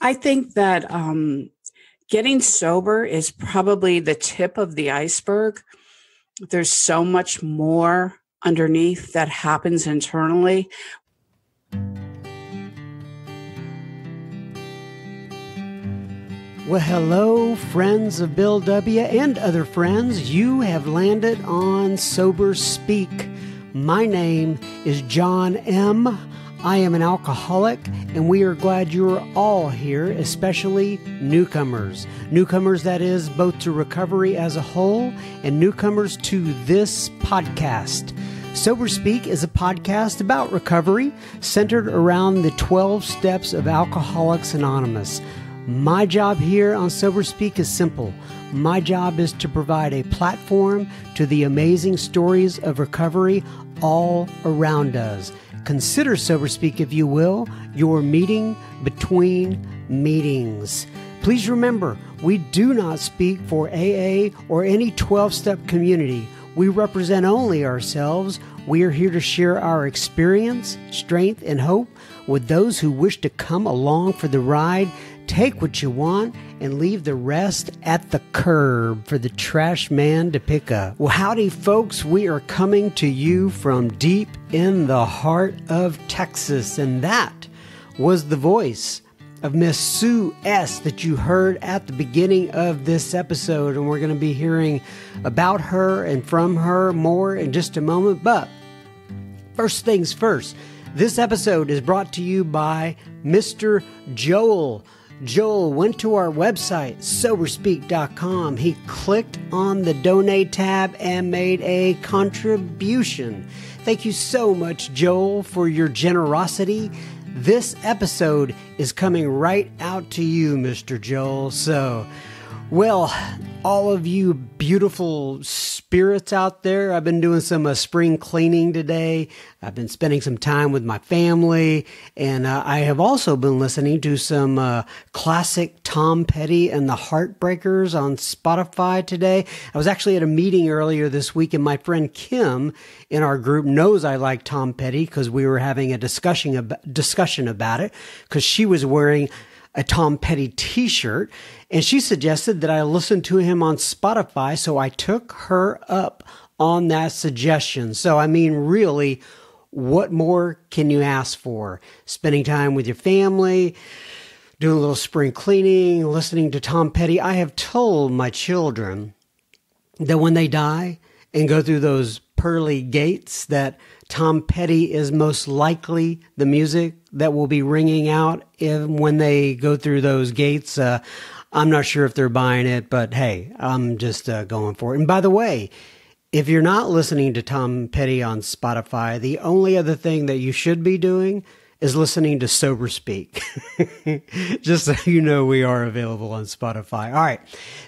I think that getting sober is probably the tip of the iceberg. There's so much more underneath that happens internally. Well, hello, friends of Bill W. and other friends. You have landed on Sober Speak. My name is John M. I am an alcoholic, and we are glad you are all here, especially newcomers. Newcomers, that is, both to recovery as a whole and newcomers to this podcast. Sober Speak is a podcast about recovery centered around the 12 steps of Alcoholics Anonymous. My job here on Sober Speak is simple. My job is to provide a platform to the amazing stories of recovery all around us. Consider Sober Speak, if you will, your meeting between meetings. Please remember, we do not speak for AA or any 12-step community. We represent only ourselves. We are here to share our experience, strength, and hope with those who wish to come along for the ride. Take what you want and leave the rest at the curb for the trash man to pick up. Well, howdy, folks. We are coming to you from deep in the heart of Texas, and that was the voice of Miss Sue S. that you heard at the beginning of this episode, and we're going to be hearing about her and from her more in just a moment. But first things first, this episode is brought to you by Mr. Joel. Joel went to our website, soberspeak.com. He clicked on the donate tab and made a contribution. Thank you so much, Joel, for your generosity. This episode is coming right out to you, Mr. Joel. So, well, all of you beautiful spirits out there, I've been doing some spring cleaning today. I've been spending some time with my family, and I have also been listening to some classic Tom Petty and the Heartbreakers on Spotify today. I was actually at a meeting earlier this week, and my friend Kim in our group knows I like Tom Petty because we were having a discussion about it, because she was wearing a Tom Petty t-shirt, and she suggested that I listen to him on Spotify, so I took her up on that suggestion. So, I mean, really, what more can you ask for? Spending time with your family, doing a little spring cleaning, listening to Tom Petty. I have told my children that when they die and go through those pearly gates, that Tom Petty is most likely the music that will be ringing out when they go through those gates. I'm not sure if they're buying it, but hey, I'm just going for it. And by the way, if you're not listening to Tom Petty on Spotify, the only other thing that you should be doing is listening to Sober Speak. Just so you know, we are available on Spotify. All right.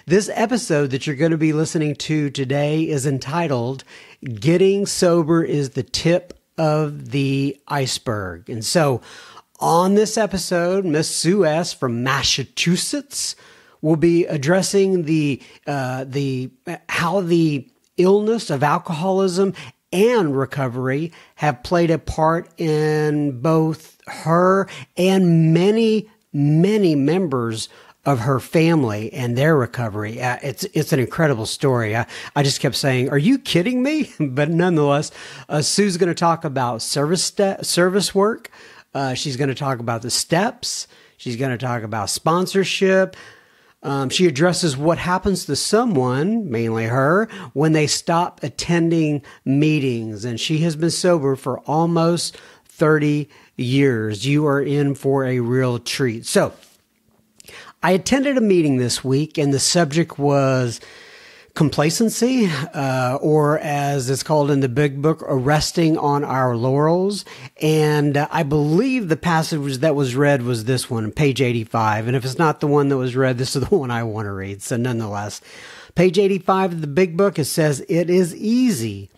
This episode that you're going to be listening to today is entitled Getting Sober is the Tip of the Iceberg. And so on this episode, Miss Sue S. from Massachusetts will be addressing how the illness of alcoholism and recovery have played a part in both her and many, many members of her family and their recovery. It's an incredible story. I just kept saying, "Are you kidding me?" But nonetheless, Sue's going to talk about service work. She's going to talk about the steps. She's going to talk about sponsorship. She addresses what happens to someone, mainly her, when they stop attending meetings. And she has been sober for almost 30 years. You are in for a real treat. So, I attended a meeting this week, and the subject was complacency, or as it's called in the big book, resting on our laurels. And I believe the passage that was read was this one, page 85. And if it's not the one that was read, this is the one I want to read. So nonetheless, page 85 of the big book, it says, "It is easy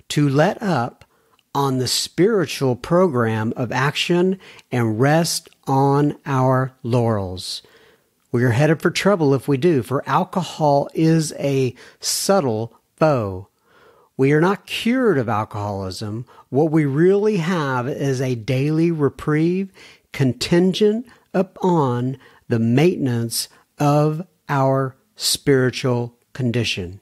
to let up on the spiritual program of action and rest on our laurels. We are headed for trouble if we do, for alcohol is a subtle foe. We are not cured of alcoholism. What we really have is a daily reprieve contingent upon the maintenance of our spiritual condition.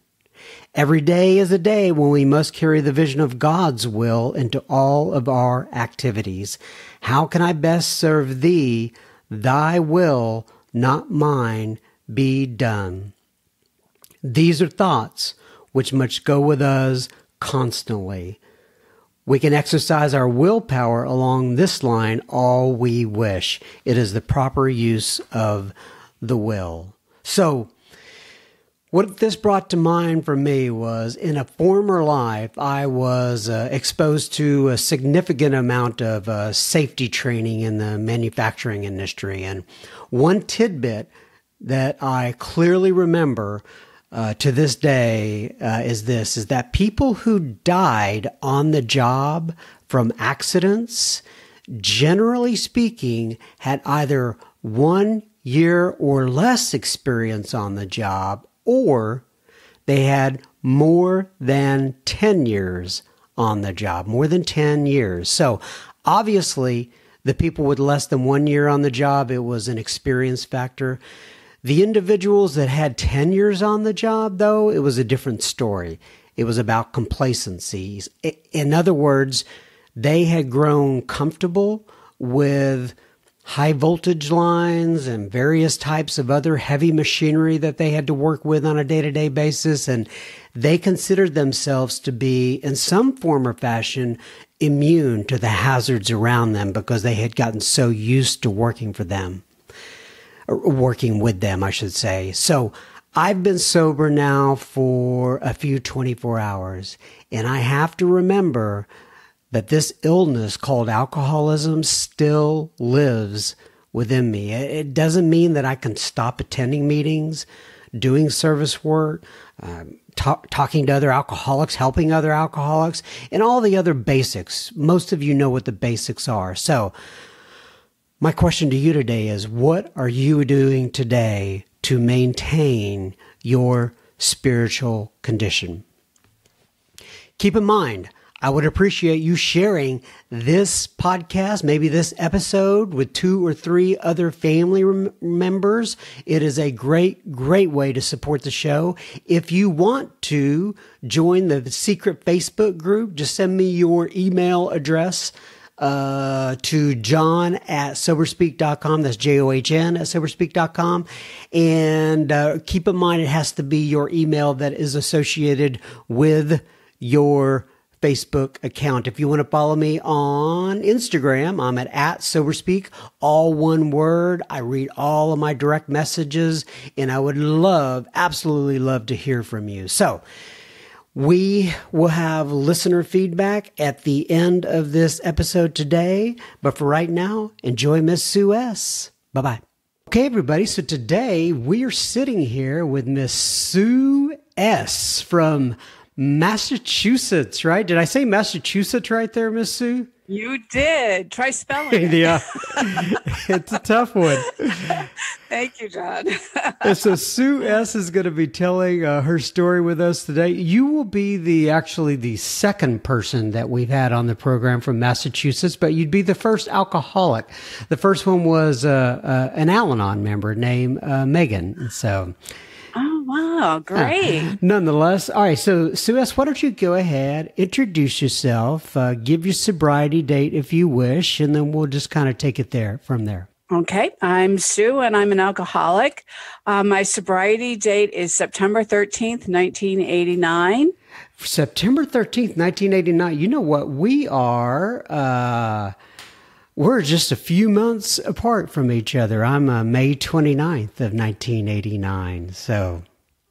Every day is a day when we must carry the vision of God's will into all of our activities. How can I best serve thee? Thy will, not mine, be done. These are thoughts which must go with us constantly. We can exercise our willpower along this line all we wish. It is the proper use of the will. So, what this brought to mind for me was, in a former life, I was exposed to a significant amount of safety training in the manufacturing industry. And one tidbit that I clearly remember to this day is that people who died on the job from accidents, generally speaking, had either 1 year or less experience on the job, or they had more than 10 years on the job, more than 10 years. So obviously, the people with less than 1 year on the job, it was an experience factor. The individuals that had 10 years on the job, though, it was a different story. It was about complacency. In other words, they had grown comfortable with high voltage lines and various types of other heavy machinery that they had to work with on a day-to-day basis. And they considered themselves to be, in some form or fashion, immune to the hazards around them because they had gotten so used to working for them, or working with them, I should say. So I've been sober now for a few 24 hours, and I have to remember that this illness called alcoholism still lives within me. It doesn't mean that I can stop attending meetings, doing service work, talking to other alcoholics, helping other alcoholics, and all the other basics. Most of you know what the basics are. So my question to you today is, what are you doing today to maintain your spiritual condition? Keep in mind, I would appreciate you sharing this podcast, maybe this episode, with 2 or 3 other family members. It is a great, great way to support the show. If you want to join the secret Facebook group, just send me your email address to john@soberspeak.com. That's JOHN at soberspeak.com. And keep in mind, it has to be your email that is associated with your Facebook account. If you want to follow me on Instagram, I'm at @SoberSpeak, all one word. I read all of my direct messages, and I would absolutely love to hear from you. So we will have listener feedback at the end of this episode today. But for right now, enjoy Miss Sue S. Bye-bye. Okay, everybody. So today we are sitting here with Miss Sue S. from Massachusetts, right? Did I say Massachusetts right there, Miss Sue? You did. Try spelling it. Yeah, it's a tough one. Thank you, John. So Sue S. is going to be telling her story with us today. You will be the second person that we've had on the program from Massachusetts, but you'd be the first alcoholic. The first one was an Al-Anon member named Megan. So. Oh, wow. Great. Nonetheless. All right. So, Sue S., why don't you go ahead, introduce yourself, give your sobriety date if you wish, and then we'll just kind of take it from there. Okay. I'm Sue, and I'm an alcoholic. My sobriety date is September 13th, 1989. September 13th, 1989. You know what? We're just a few months apart from each other. I'm May 29th of 1989. So,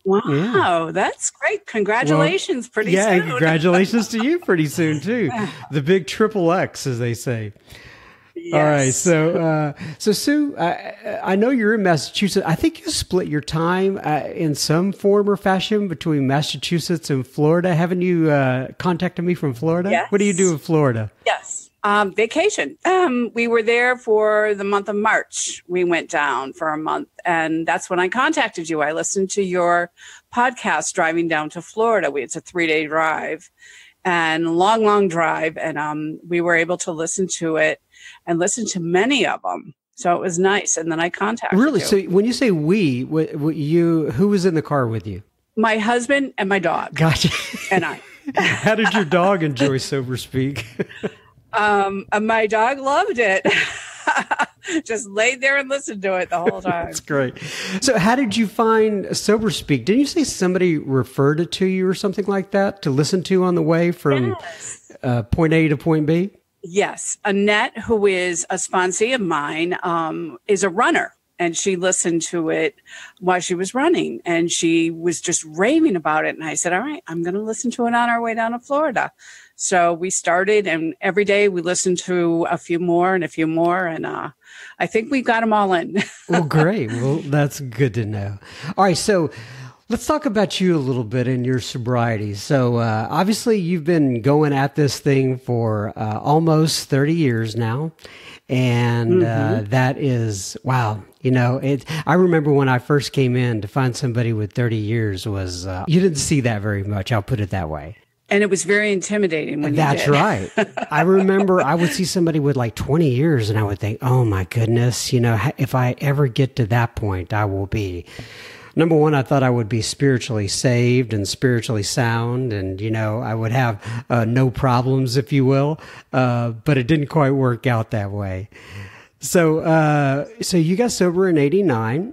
wow, yeah. That's great. Congratulations, pretty soon. Yeah, congratulations to you pretty soon, too. The big triple X, as they say. Yes. All right. So Sue, I know you're in Massachusetts. I think you split your time in some form or fashion between Massachusetts and Florida. Haven't you contacted me from Florida? Yes. What do you do in Florida? Yes. Vacation. We were there for the month of March. We went down for a month, and that's when I contacted you. I listened to your podcast driving down to Florida. It's a 3-day drive and long drive. And we were able to listen to it and listen to many of them. So it was nice. And then I contacted Really? you. So when you say we, who was in the car with you? My husband and my dog. Gotcha. And I. How did your dog enjoy Sober Speak? My dog loved it. Just laid there and listened to it the whole time. That's great. So how did you find Sober Speak? Didn't you say somebody referred it to you or something like that to listen to on the way from point A to point B? Yes. Annette, who is a sponsee of mine, is a runner. And she listened to it while she was running. And she was just raving about it. And I said, all right, I'm going to listen to it on our way down to Florida. So we started, and every day we listened to a few more and a few more. And I think we got them all in. Well, great. Well, that's good to know. All right. So let's talk about you a little bit and your sobriety. So obviously you've been going at this thing for almost 30 years now. And that is, wow. You know, I remember when I first came in, to find somebody with 30 years was, you didn't see that very much. I'll put it that way. And it was very intimidating when That's you did. right. I remember I would see somebody with like 20 years and I would think, oh my goodness, you know, if I ever get to that point, I will be. Number one, I thought I would be spiritually saved and spiritually sound, and, you know, I would have no problems, if you will. But it didn't quite work out that way. So you got sober in '89.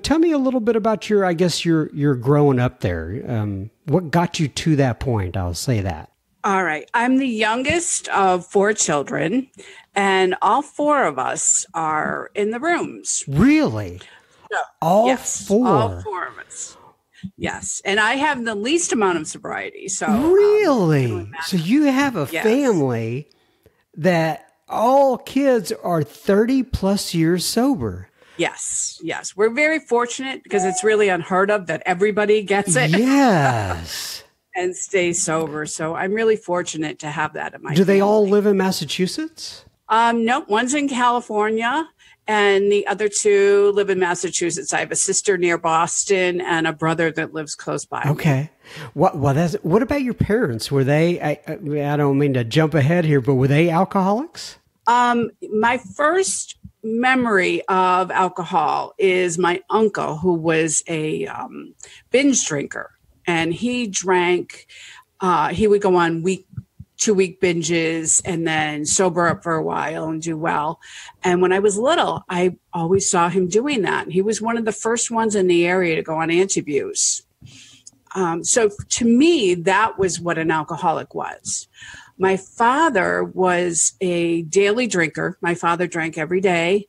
Tell me a little bit about your growing up there. What got you to that point? I'll say that. All right. I'm the youngest of 4 children, and all 4 of us are in the rooms. Really? So, All yes, 4? All 4 of us. Yes. And I have the least amount of sobriety. So really? So you have a Yes. family that all kids are 30 plus years sober. Yes. Yes. We're very fortunate because it's really unheard of that everybody gets it. Yes. And stays sober. So I'm really fortunate to have that in my Do they family. all live in Massachusetts? No, one's in California and the other 2 live in Massachusetts. I have a sister near Boston and a brother that lives close by. Okay. What about your parents? Were they, I don't mean to jump ahead here, but were they alcoholics? My first memory of alcohol is my uncle, who was a binge drinker, and he drank, he would go on 2-week binges and then sober up for a while and do well. And when I was little, I always saw him doing that. He was one of the first ones in the area to go on anti-abuse. So to me, that was what an alcoholic was. My father was a daily drinker. My father drank every day.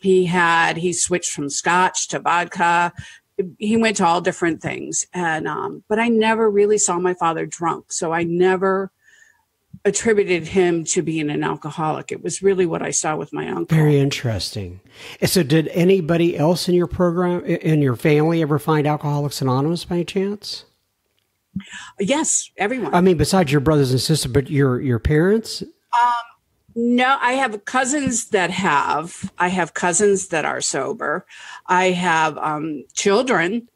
He switched from scotch to vodka. He went to all different things. And, but I never really saw my father drunk. So I never attributed him to being an alcoholic. It was really what I saw with my uncle. Very interesting. And so did anybody else in your program, in your family, ever find Alcoholics Anonymous by any chance? Yes, everyone. I mean, besides your brothers and sisters, but your parents? No, I have cousins that have. I have cousins that are sober. I have children.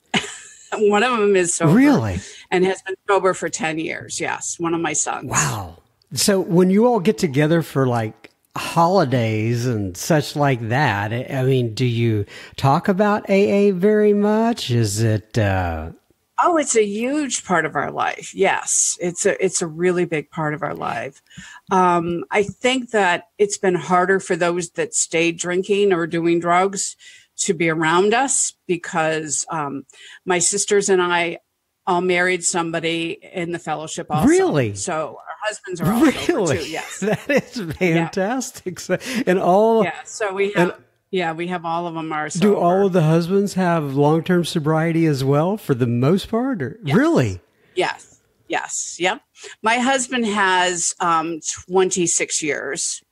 One of them is sober. Really? And has been sober for 10 years. Yes, one of my sons. Wow. So when you all get together for like holidays and such like that, I mean, do you talk about AA very much? Is it... Oh, it's a huge part of our life. Yes, it's a really big part of our life. I think that it's been harder for those that stayed drinking or doing drugs to be around us because my sisters and I all married somebody in the fellowship also. Really? So our husbands are all sober too. Yes, that is fantastic. Yeah. So, and all so we have. Yeah, we have all of them are sober. Do all of the husbands have long-term sobriety as well for the most part? Or? Yes. Really? Yes. Yep. My husband has 26 years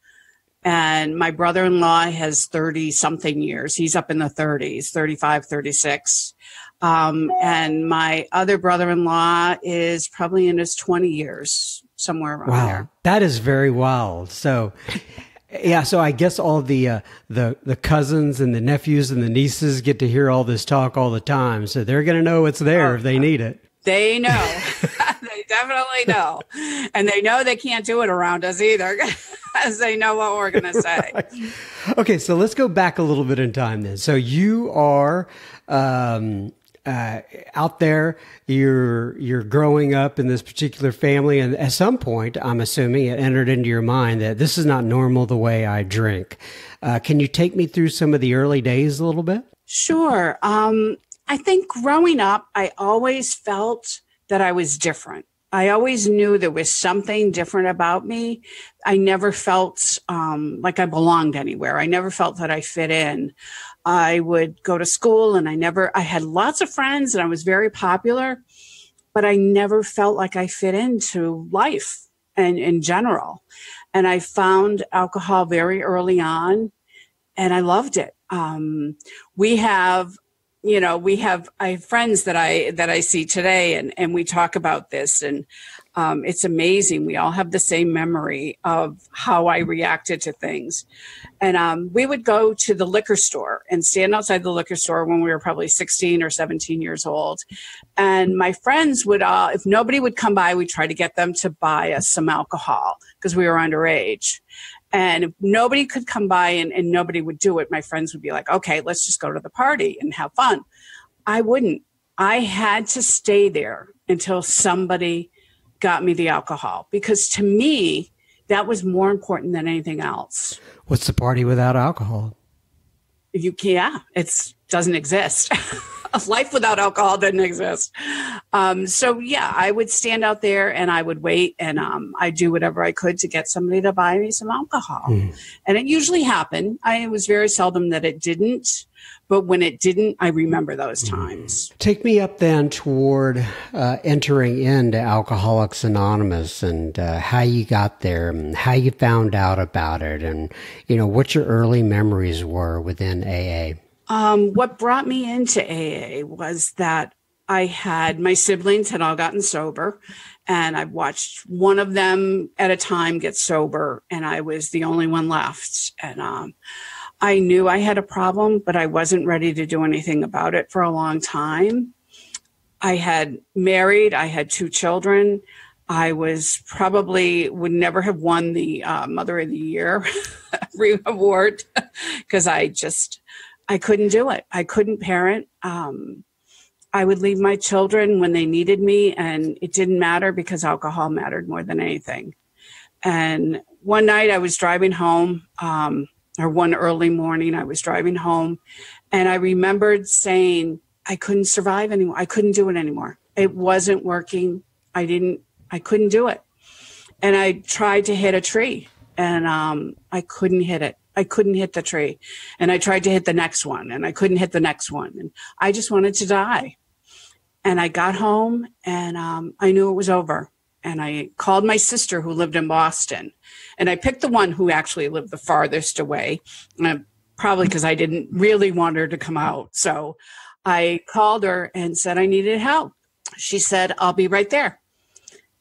and my brother-in-law has 30 something years. He's up in the 30s, 35, 36. And my other brother-in-law is probably in his 20 years, somewhere around there. Wow. That is very wild. So... Yeah, so I guess all the cousins and the nephews and the nieces get to hear all this talk all the time, so they're going to know it's there if they need it. They know. They definitely know. And they know they can't do it around us either, as they know what we're going to say. Okay, so let's go back a little bit in time then. So you are out there, you're growing up in this particular family, and at some point, I'm assuming it entered into your mind that this is not normal the way I drink. Can you take me through some of the early days a little bit? Sure. I think growing up, I always felt that I was different. I always knew there was something different about me. I never felt like I belonged anywhere. I never felt that I fit in. I would go to school and I had lots of friends and I was very popular, but I never felt like I fit into life and in general. And I found alcohol very early on and I loved it. I have friends that I see today and we talk about this and it's amazing. We all have the same memory of how I reacted to things. And we would go to the liquor store and stand outside the liquor store when we were probably 16 or 17 years old. And my friends would, if nobody would come by, we'd try to get them to buy us some alcohol because we were underage. And if nobody could come by and nobody would do it, my friends would be like, okay, let's just go to the party and have fun. I wouldn't. I had to stay there until somebody got me the alcohol because to me, that was more important than anything else. What's the party without alcohol? It doesn't exist. Life without alcohol didn't exist. I would stand out there and I would wait and I'd do whatever I could to get somebody to buy me some alcohol. And it usually happened. It was very seldom that it didn't. But when it didn't, I remember those times. Take me up then toward entering into Alcoholics Anonymous and how you got there and how you found out about it and, what your early memories were within AA. What brought me into AA was that my siblings had all gotten sober and I watched one of them at a time get sober and I was the only one left. And I knew I had a problem, but I wasn't ready to do anything about it for a long time. I had married. I had 2 children. I would never have won the Mother of the Year award because I couldn't do it. I couldn't parent. I would leave my children when they needed me, and it didn't matter because alcohol mattered more than anything. And one night I was driving home, or one early morning I was driving home, and I remembered saying I couldn't survive anymore. I couldn't do it anymore. It wasn't working. I couldn't do it. And I tried to hit a tree, and I couldn't hit it. I couldn't hit the tree. And I tried to hit the next one, and I couldn't hit the next one. And I just wanted to die. And I got home, and I knew it was over. And I called my sister who lived in Boston. And I picked the one who actually lived the farthest away, probably because I didn't really want her to come out. So I called her and said I needed help. She said, I'll be right there.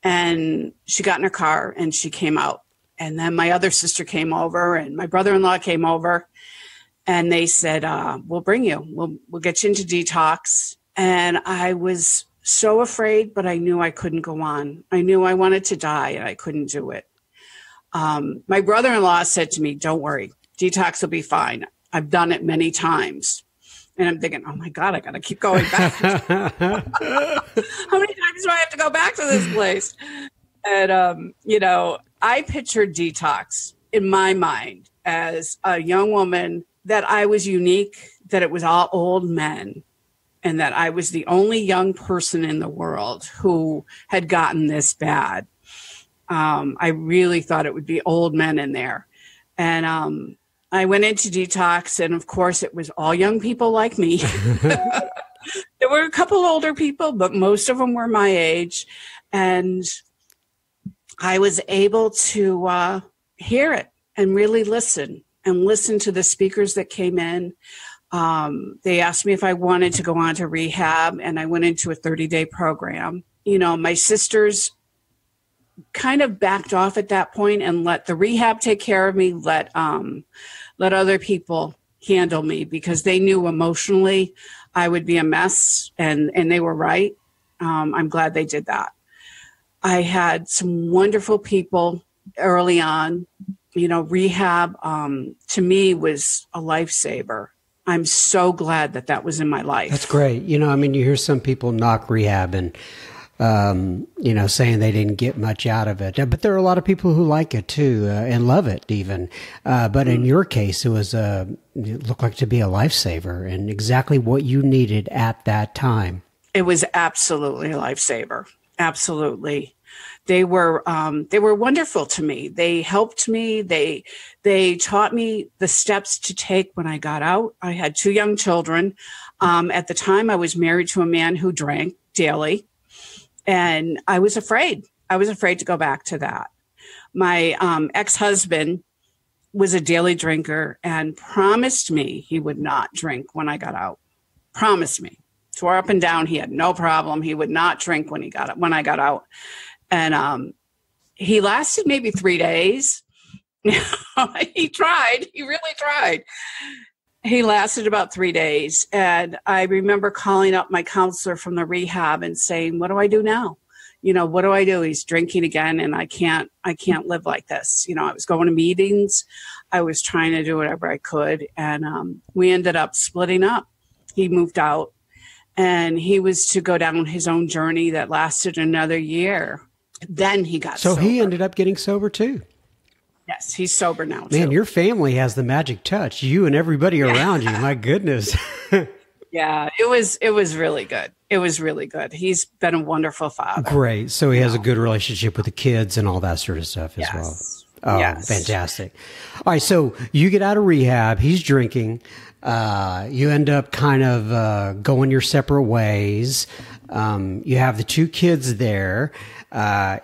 And she got in her car and she came out. And then my other sister came over and my brother-in-law came over. And they said, we'll bring you. We'll get you into detox. And I was so afraid, but I knew I couldn't go on. I knew I wanted to die and I couldn't do it. My brother-in-law said to me, don't worry, detox will be fine. I've done it many times. And I'm thinking, oh my God, I got to keep going back. How many times do I have to go back to this place? And, I pictured detox in my mind as a young woman, that I was unique, that it was all old men, and that I was the only young person in the world who had gotten this bad. I really thought it would be old men in there. And I went into detox, and of course, it was all young people like me. There were a couple older people, but most of them were my age. And I was able to hear it and really listen to the speakers that came in. They asked me if I wanted to go on to rehab, and I went into a 30-day program. My sisters kind of backed off at that point and let the rehab take care of me, let other people handle me, because they knew emotionally I would be a mess, and they were right. I'm glad they did that. I had some wonderful people early on. You know, rehab to me was a lifesaver. I'm so glad that that was in my life. That's great. You know, I mean, you hear some people knock rehab and, you know, saying they didn't get much out of it. But there are a lot of people who like it too and love it even. But in your case, it looked like to be a lifesaver and exactly what you needed at that time. It was absolutely a lifesaver. Absolutely. They were wonderful to me. They helped me. They taught me the steps to take when I got out. I had 2 young children. At the time, I was married to a man who drank daily, and I was afraid. I was afraid to go back to that. My ex-husband was a daily drinker and promised me he would not drink when I got out. Promised me. Swore up and down he had no problem. He would not drink when I got out. And he lasted maybe 3 days. He tried. He really tried. He lasted about 3 days. And I remember calling up my counselor from the rehab and saying, what do I do now? You know, what do I do? He's drinking again, and I can't live like this. You know, I was going to meetings. I was trying to do whatever I could. And we ended up splitting up. He moved out, and he was to go down his own journey that lasted another year. Then he got sober. So he ended up getting sober too. Yes, he's sober now too. Man, your family has the magic touch. You and everybody around you. My goodness. Yeah, it was really good. It was really good. He's been a wonderful father. Great. So he has a good relationship with the kids and all that sort of stuff as well. Oh, yes. Fantastic. All right. So you get out of rehab. He's drinking. You end up kind of going your separate ways. You have the 2 kids there.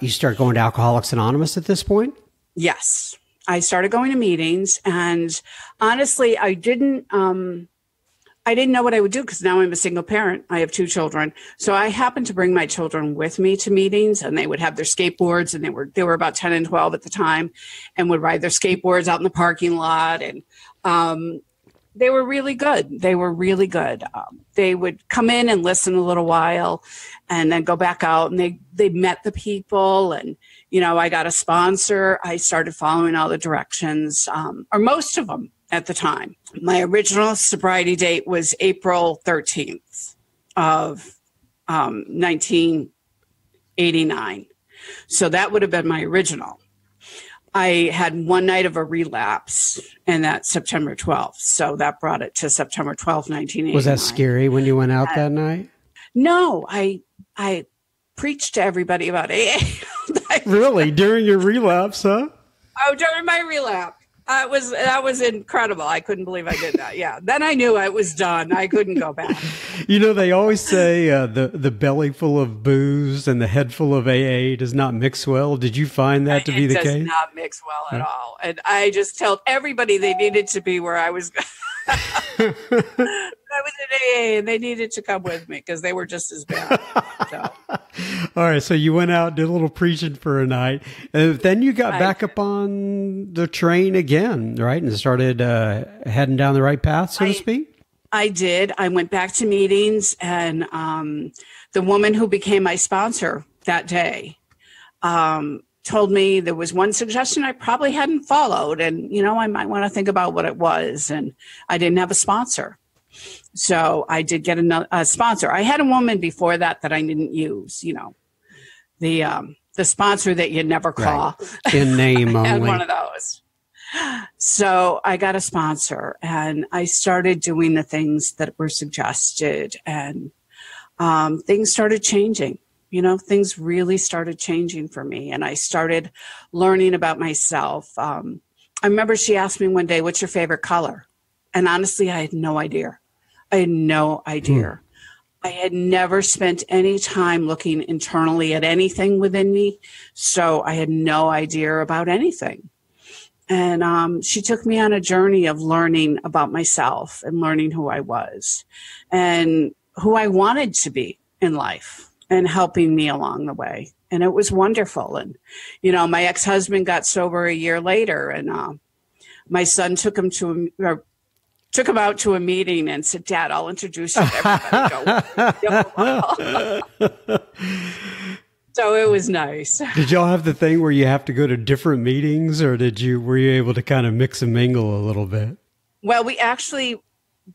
You start going to Alcoholics Anonymous at this point? Yes. I started going to meetings, and honestly, I didn't know what I would do because now I'm a single parent. I have 2 children. So I happened to bring my children with me to meetings, and they would have their skateboards, and they were about 10 and 12 at the time, and would ride their skateboards out in the parking lot. And they were really good. They were really good. They would come in and listen a little while and then go back out, and they met the people. And, you know, I got a sponsor. I started following all the directions, or most of them at the time. My original sobriety date was April 13th of 1989. So that would have been my original. I had one night of a relapse, and that's September 12th. So that brought it to September 12th, 1989. Was that scary when you went out that night? No, I preached to everybody about AA. Really? During your relapse, huh? Oh, during my relapse. That was incredible. I couldn't believe I did that. Yeah. Then I knew I was done. I couldn't go back. You know, they always say the belly full of booze and the head full of AA does not mix well. Did you find that to be the case? It does not mix well at all. And I just told everybody they needed to be where I was. I was in AA, and they needed to come with me because they were just as bad. So. All right. So you went out, did a little preaching for a night. Then you got back up on the train again, right? And started heading down the right path, so to speak? I did. I went back to meetings, and the woman who became my sponsor that day told me there was one suggestion I probably hadn't followed, and, you know, I might want to think about what it was. And I didn't have a sponsor. So I did get a sponsor. I had a woman before that I didn't use, you know, the sponsor that you never call. Right. In name only. I had one of those. So I got a sponsor, and I started doing the things that were suggested, and things started changing. You know, things really started changing for me, and I started learning about myself. I remember she asked me one day, "What's your favorite color?" And honestly, I had no idea. I had no idea. I had never spent any time looking internally at anything within me, so I had no idea about anything. And she took me on a journey of learning about myself and learning who I was and who I wanted to be in life, and helping me along the way. And it was wonderful. And, you know, my ex-husband got sober a year later, and my son took him out to a meeting and said, "Dad, I'll introduce you to everybody." So it was nice. Did y'all have the thing where you have to go to different meetings, or were you able to kind of mix and mingle a little bit? Well, we actually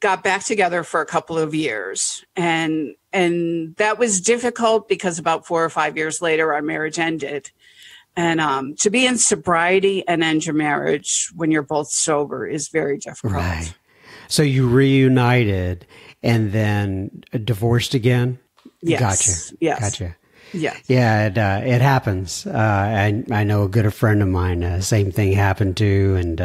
got back together for a couple of years, and that was difficult because about 4 or 5 years later, our marriage ended. And to be in sobriety and end your marriage when you're both sober is very difficult. Right. So you reunited and then divorced again? Yes. Gotcha. Yes. Gotcha. Yes. Yeah, it happens. I know a good friend of mine, same thing happened to, and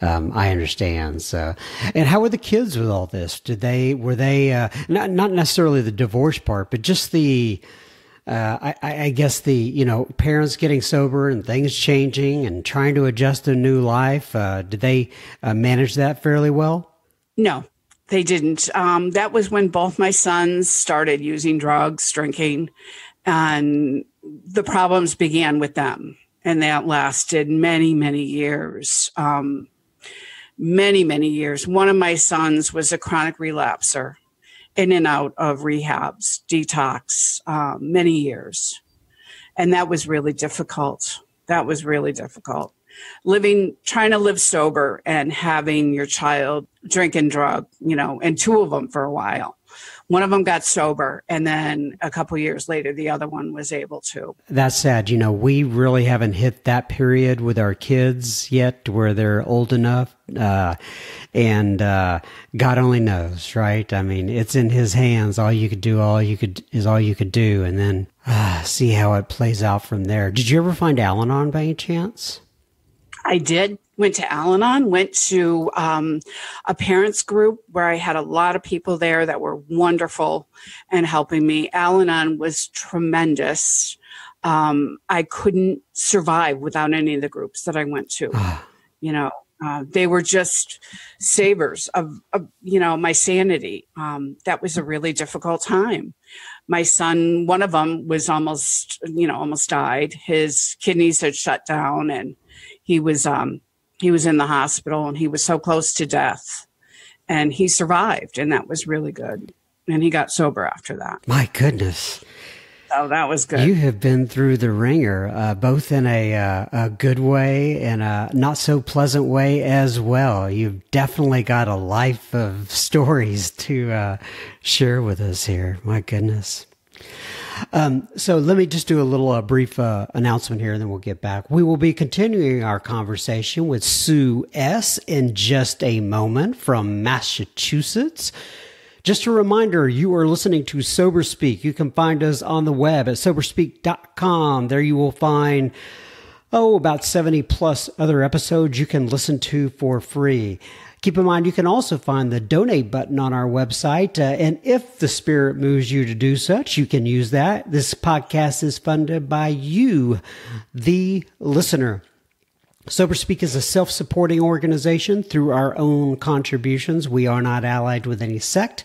I understand. So, and how were the kids with all this? Were they not necessarily the divorce part, but just the I guess parents getting sober and things changing and trying to adjust to a new life. Did they manage that fairly well? No, they didn't. That was when both my sons started using drugs, drinking, and the problems began with them. And that lasted many, many years. Many, many years. One of my sons was a chronic relapser, in and out of rehabs, detox, many years. And that was really difficult. Trying to live sober and having your child drink and drug, and two of them for a while. One of them got sober, and then a couple years later, the other one was able to. That's sad. We really haven't hit that period with our kids yet where they're old enough. And God only knows, right? I mean, it's in his hands. All you could do. And then see how it plays out from there. Did you ever find Al-Anon by any chance? I did. Went to Al-Anon, went to a parents group where I had a lot of people there that were wonderful and helping me. Al-Anon was tremendous. I couldn't survive without any of the groups that I went to. They were just savers of my sanity. That was a really difficult time. My son, one of them was almost died. His kidneys had shut down, and he was in the hospital, and he was so close to death, and he survived, and that was really good. And he got sober after that. My goodness. So that was good. You have been through the ringer, both in a good way and a not so pleasant way as well. You've definitely got a life of stories to share with us here. My goodness. So let me just do a little brief announcement here, and then we'll get back. We will be continuing our conversation with Sue S. in just a moment from Massachusetts. Just a reminder, you are listening to Sober Speak. You can find us on the web at soberspeak.com. There you will find, about 70 plus other episodes you can listen to for free. Keep in mind, you can also find the donate button on our website. And if the spirit moves you to do such, you can use that. This podcast is funded by you, the listener. Sober Speak is a self-supporting organization through our own contributions. We are not allied with any sect,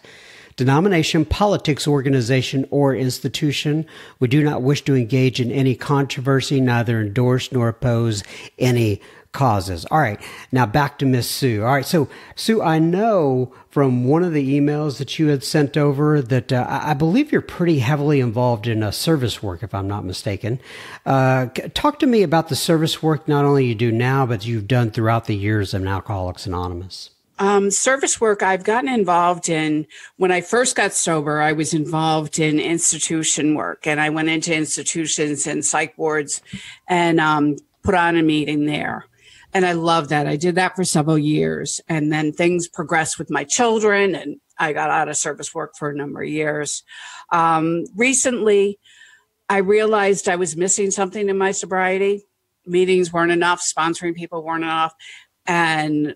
denomination, politics, organization, or institution. We do not wish to engage in any controversy, neither endorse nor oppose any causes. All right. Now back to Miss Sue. All right. So Sue, I know from one of the emails that you had sent over that I believe you're pretty heavily involved in service work, if I'm not mistaken. Talk to me about the service work not only you do now, but you've done throughout the years of Alcoholics Anonymous. Service work I've gotten involved in. When I first got sober, I was involved in institution work, and I went into institutions and psych wards and put on a meeting there. And I love that. I did that for several years. And then things progressed with my children, and I got out of service work for a number of years. Recently, I realized I was missing something in my sobriety. Meetings weren't enough. Sponsoring people weren't enough. And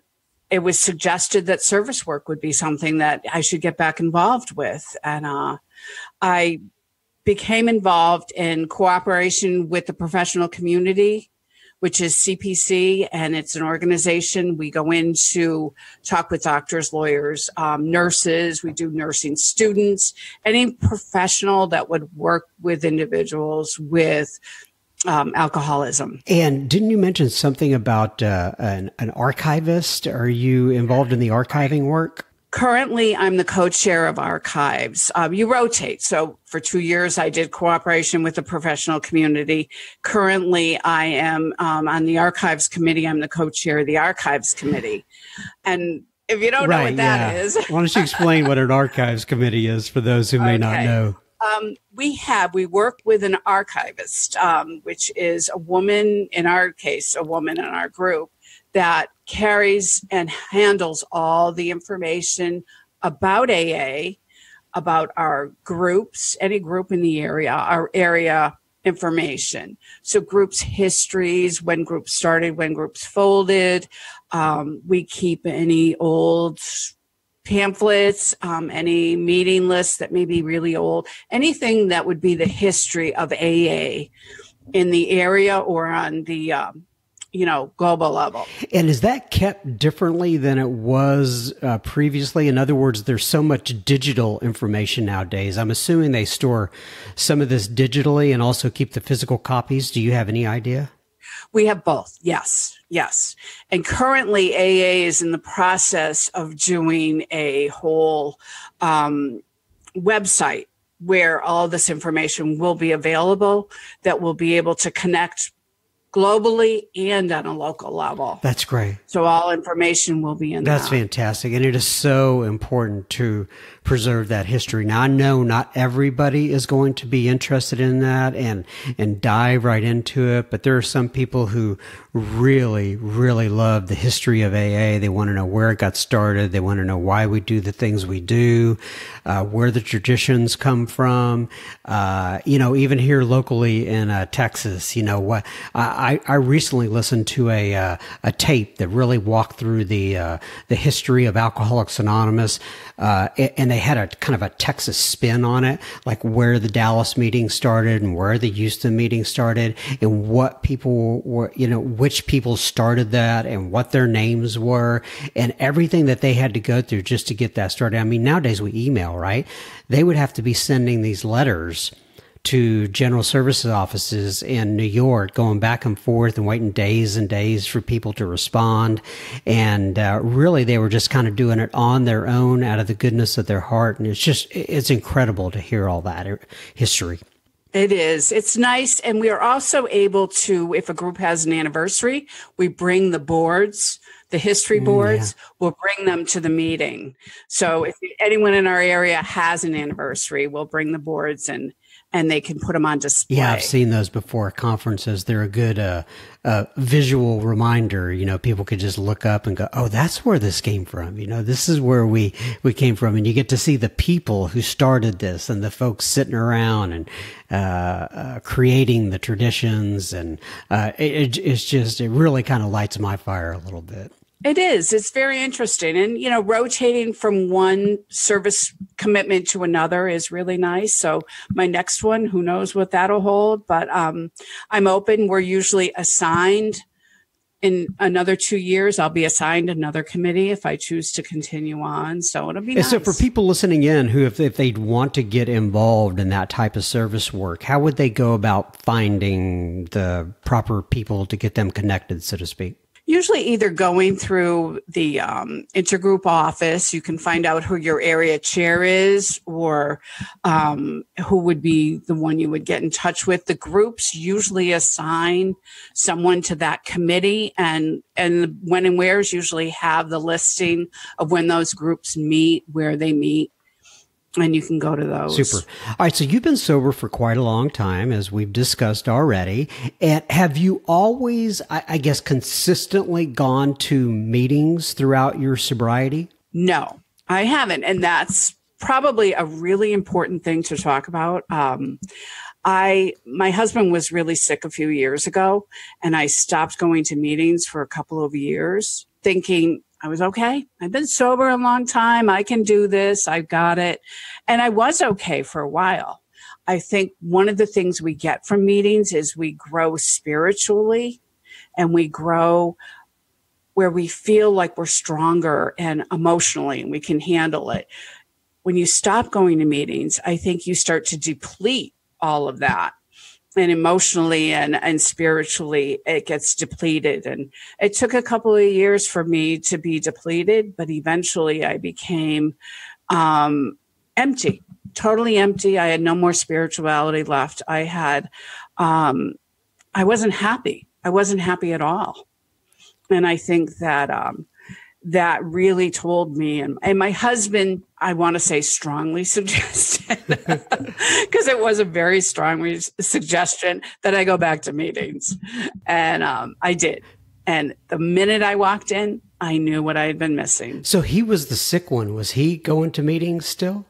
it was suggested that service work would be something that I should get back involved with. And I became involved in cooperation with the professional community, which is CPC, and it's an organization. We go in to talk with doctors, lawyers, nurses. We do nursing students, any professional that would work with individuals with alcoholism. And didn't you mention something about an archivist? Are you involved in the archiving work? Currently, I'm the co-chair of archives. You rotate. So for 2 years, I did cooperation with the professional community. Currently, I am on the archives committee. I'm the co-chair of the archives committee. And if you don't know what that is. Why don't you explain what an archives committee is for those who may not know? We work with an archivist, which is a woman, in our case, a woman in our group, that carries and handles all the information about AA, about our groups, any group in the area, our area information. So groups' histories, when groups started, when groups folded. We keep any old pamphlets, any meeting lists that may be really old, anything that would be the history of AA in the area or on the global level. And is that kept differently than it was previously? In other words, there's so much digital information nowadays. I'm assuming they store some of this digitally and also keep the physical copies. Do you have any idea? We have both. Yes. And currently AA is in the process of doing a whole website where all this information will be available that will be able to connect globally and on a local level. That's great. So all information will be in That's fantastic. And it is so important to preserve that history. Now, I know not everybody is going to be interested in that and dive right into it, but there are some people who really, really love the history of AA. They want to know where it got started. They want to know why we do the things we do, where the traditions come from. Even here locally in Texas, what I recently listened to a tape that really walked through the history of Alcoholics Anonymous, and they had a kind of a Texas spin on it, like where the Dallas meeting started and where the Houston meeting started, and what people were, which people started that and what their names were, and everything that they had to go through just to get that started. I mean, nowadays we email, right? They would have to be sending these letters to general services offices in New York, going back and forth and waiting days and days for people to respond. And really, they were just kind of doing it on their own out of the goodness of their heart. And it's incredible to hear all that history. It is. It's nice. And we are also able to, if a group has an anniversary, we bring the boards, the history boards, we'll bring them to the meeting. So if anyone in our area has an anniversary, we'll bring the boards and they can put them on display. Yeah, I've seen those before at conferences. They're a good visual reminder. People could just look up and go, oh, that's where this came from. This is where we came from. And you get to see the people who started this and the folks sitting around and creating the traditions. And it really kind of lights my fire a little bit. It is. It's very interesting. And, rotating from one service commitment to another is really nice. So my next one, who knows what that'll hold, but I'm open. We're usually assigned in another 2 years. I'll be assigned another committee if I choose to continue on. So it'll be nice. So for people listening in who, if they'd want to get involved in that type of service work, how would they go about finding the proper people to get them connected, so to speak? Usually either going through the intergroup office, you can find out who your area chair is or who would be the one you would get in touch with. The groups usually assign someone to that committee, and when and wheres usually have the listing of when those groups meet, where they meet. And you can go to those. Super. All right. So you've been sober for quite a long time, as we've discussed already. And have you always, I guess, consistently gone to meetings throughout your sobriety? No, I haven't. And that's probably a really important thing to talk about. My husband was really sick a few years ago, and I stopped going to meetings for a couple of years, thinking I was okay. I've been sober a long time. I can do this. I've got it. And I was okay for a while. I think one of the things we get from meetings is we grow spiritually, and we grow where we feel like we're stronger and emotionally, and we can handle it. When you stop going to meetings, I think you start to deplete all of that. and emotionally and spiritually, it gets depleted. And it took a couple of years for me to be depleted, but eventually I became empty, totally empty. I had no more spirituality left. I wasn't happy. I wasn't happy at all. And I think that that really told me, and my husband, I want to say strongly suggested, because it was a very strong suggestion that I go back to meetings. And I did. And the minute I walked in, I knew what I had been missing. So he was the sick one. Was he going to meetings still?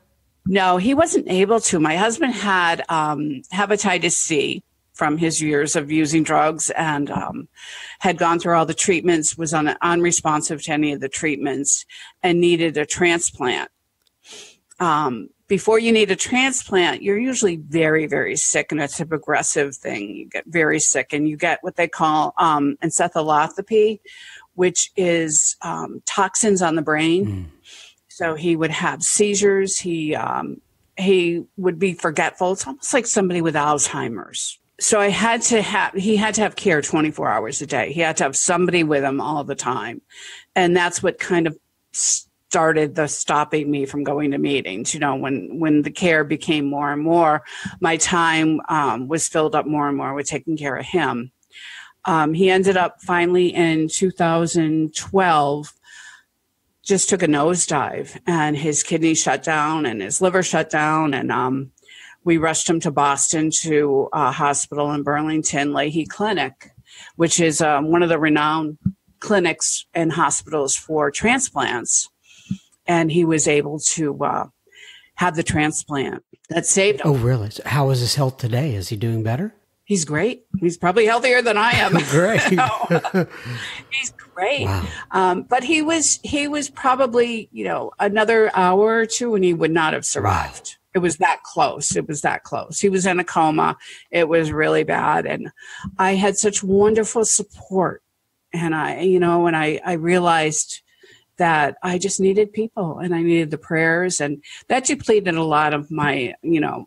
No, he wasn't able to. My husband had hepatitis C from his years of using drugs, and had gone through all the treatments, was unresponsive to any of the treatments, and needed a transplant. Before you need a transplant, you're usually very, very sick, and it's a progressive thing. You get very sick, and you get what they call encephalopathy, which is toxins on the brain. Mm. So he would have seizures. He would be forgetful. It's almost like somebody with Alzheimer's. So he had to have care 24 hours a day. He had to have somebody with him all the time. And that's what kind of started the stopping me from going to meetings. You know, when the care became more and more, my time was filled up more and more with taking care of him. He ended up finally in 2012, just took a nosedive, and his kidney shut down and his liver shut down. And we rushed him to Boston to a hospital in Burlington, Leahy Clinic, which is one of the renowned clinics and hospitals for transplants. And he was able to have the transplant that saved him. Oh, really? So how is his health today? Is he doing better? He's great. He's probably healthier than I am. Great. He's great. Wow. But he was probably, another hour or two and he would not have survived. Wow. It was that close. It was that close. He was in a coma. It was really bad. And I had such wonderful support. And I realized that I just needed people and I needed the prayers, and that depleted a lot of my,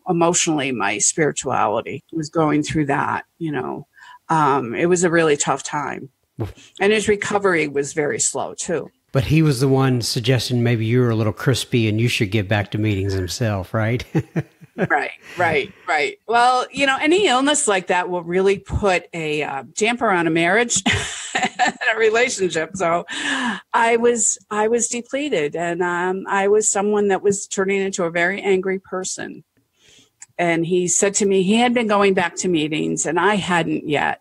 emotionally, my spirituality was going through that, it was a really tough time. And his recovery was very slow too. But he was the one suggesting maybe you were a little crispy and you should get back to meetings himself, right? Right. Well, any illness like that will really put a damper on a marriage and a relationship. So I was depleted, and I was someone that was turning into a very angry person. And he said to me, he had been going back to meetings and I hadn't yet.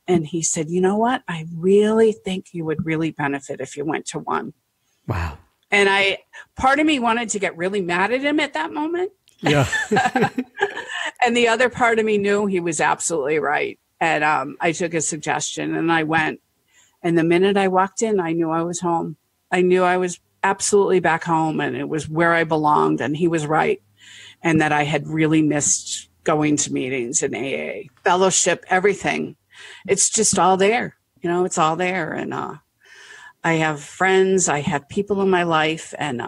And he said, you know what? I really think you would really benefit if you went to one. Wow. And part of me wanted to get really mad at him at that moment. Yeah. And the other part of me knew he was absolutely right. And I took his suggestion and I went. And the minute I walked in, I knew I was home. I knew I was absolutely back home, and it was where I belonged. And he was right. And that I had really missed going to meetings in AA, fellowship, everything. It's just all there. It's all there. And I have friends. I have people in my life, and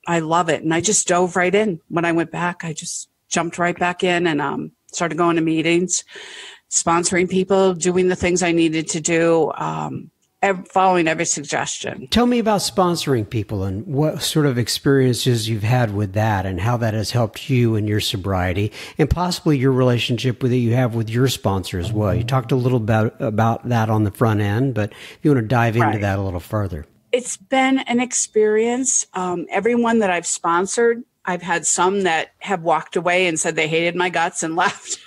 I love it. And I just dove right in. When I went back, I just jumped right back in and started going to meetings, sponsoring people, doing the things I needed to do, following every suggestion. Tell me about sponsoring people and what sort of experiences you've had with that and how that has helped you in your sobriety and possibly your relationship that you have with your sponsor as well. You talked a little bit about that on the front end, but if you want to dive into that a little further. It's been an experience. Everyone that I've sponsored, I've had some that have walked away and said they hated my guts and left.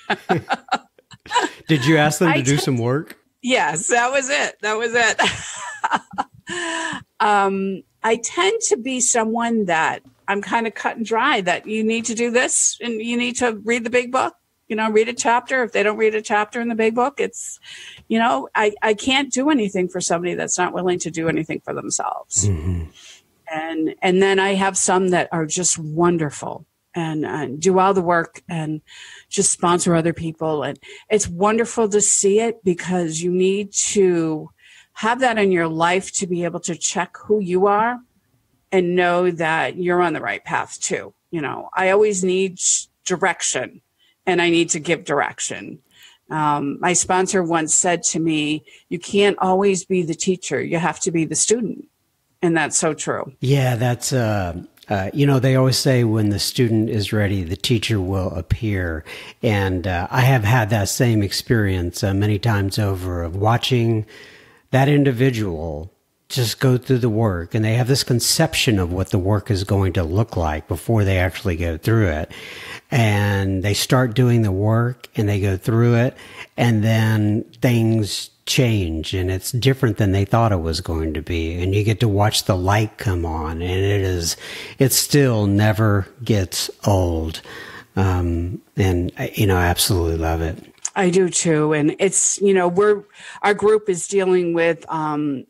Did you ask them to do some work? Yes, that was it. I tend to be someone that I'm kind of cut and dry, that you need to do this and you need to read the big book, read a chapter. If they don't read a chapter in the big book, it's, I can't do anything for somebody that's not willing to do anything for themselves. Mm-hmm. And then I have some that are just wonderful and do all the work and just sponsor other people. And it's wonderful to see it because you need to have that in your life to be able to check who you are and know that you're on the right path too. I always need direction and I need to give direction. My sponsor once said to me, you can't always be the teacher. You have to be the student. And that's so true. Yeah, that's, they always say when the student is ready, the teacher will appear. And I have had that same experience many times over of watching that individual just go through the work, and they have this conception of what the work is going to look like before they actually go through it. And they start doing the work and they go through it, and then things change and it's different than they thought it was going to be. And you get to watch the light come on, and it still never gets old. And I absolutely love it. I do too. And it's, our group is dealing with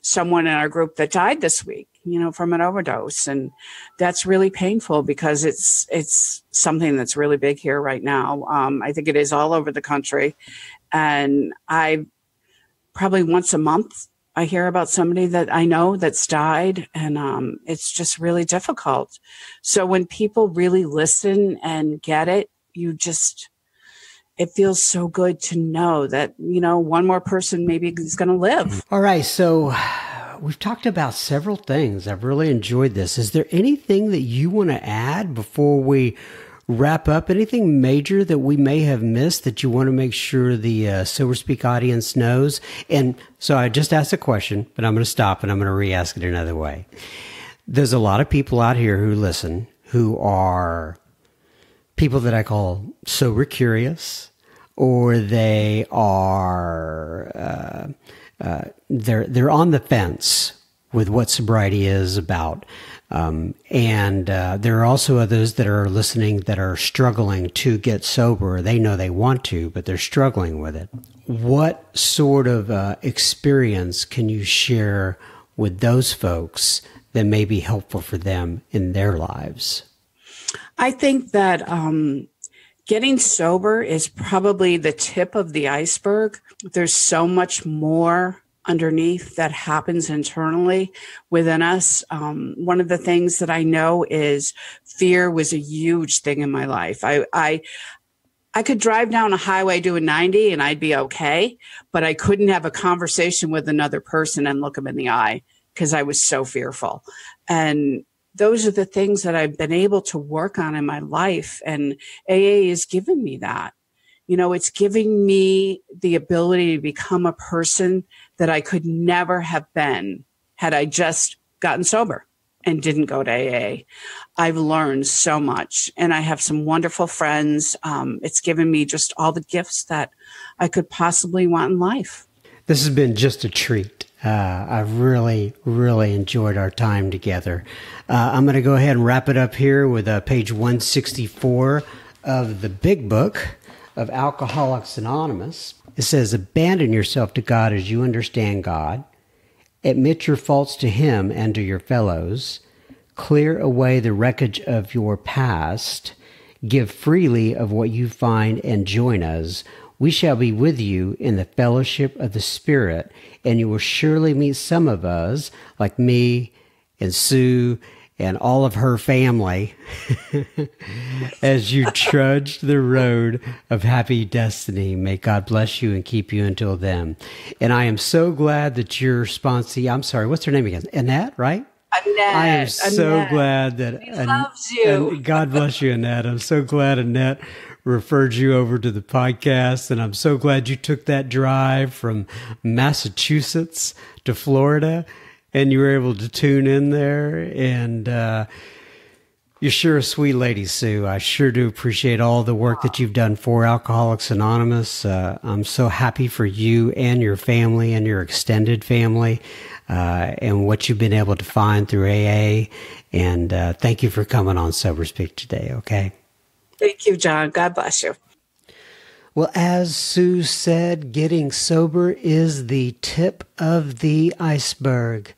someone in our group that died this week, from an overdose. And that's really painful because it's something that's really big here right now. I think it is all over the country. And I probably once a month, I hear about somebody that I know that's died, and it's just really difficult. So when people really listen and get it, it feels so good to know that, one more person maybe is going to live. All right. So we've talked about several things. I've really enjoyed this. Is there anything that you want to add before we wrap up? Anything major that we may have missed that you want to make sure the Sober Speak audience knows? And so I just asked a question, but I'm going to stop and I'm going to re-ask it another way. There's a lot of people out here who listen who are people that I call sober curious, or they are they're on the fence with what sobriety is about. And there are also others that are listening that are struggling to get sober. They know they want to, but they're struggling with it. What sort of experience can you share with those folks that may be helpful for them in their lives? I think that getting sober is probably the tip of the iceberg. There's so much more underneath that happens internally within us. One of the things that I know is fear was a huge thing in my life. I could drive down a highway doing 90 and I'd be okay, but I couldn't have a conversation with another person and look them in the eye because I was so fearful. And those are the things that I've been able to work on in my life. And AA has given me that. It's giving me the ability to become a person that I could never have been had I just gotten sober and didn't go to AA. I've learned so much, and I have some wonderful friends. It's given me just all the gifts that I could possibly want in life. This has been just a treat. I've really, really enjoyed our time together. I'm going to go ahead and wrap it up here with page 164 of the big book of Alcoholics Anonymous. It says, abandon yourself to God as you understand God. Admit your faults to Him and to your fellows. Clear away the wreckage of your past. Give freely of what you find and join us. We shall be with you in the fellowship of the Spirit, and you will surely meet some of us, like me and Sue and all of her family, as you trudge the road of happy destiny. May God bless you and keep you until then. And I am so glad that your sponsee, I'm sorry, what's her name again? Annette, right? Annette. I am so glad that He loves you. God bless you, Annette. I'm so glad Annette referred you over to the podcast, and I'm so glad you took that drive from Massachusetts to Florida, and you were able to tune in there. And you're sure a sweet lady, Sue. I sure do appreciate all the work that you've done for Alcoholics Anonymous. I'm so happy for you and your family and your extended family, and what you've been able to find through AA. And thank you for coming on Sober Speak today, okay? Thank you, John. God bless you. Well, as Sue said, getting sober is the tip of the iceberg.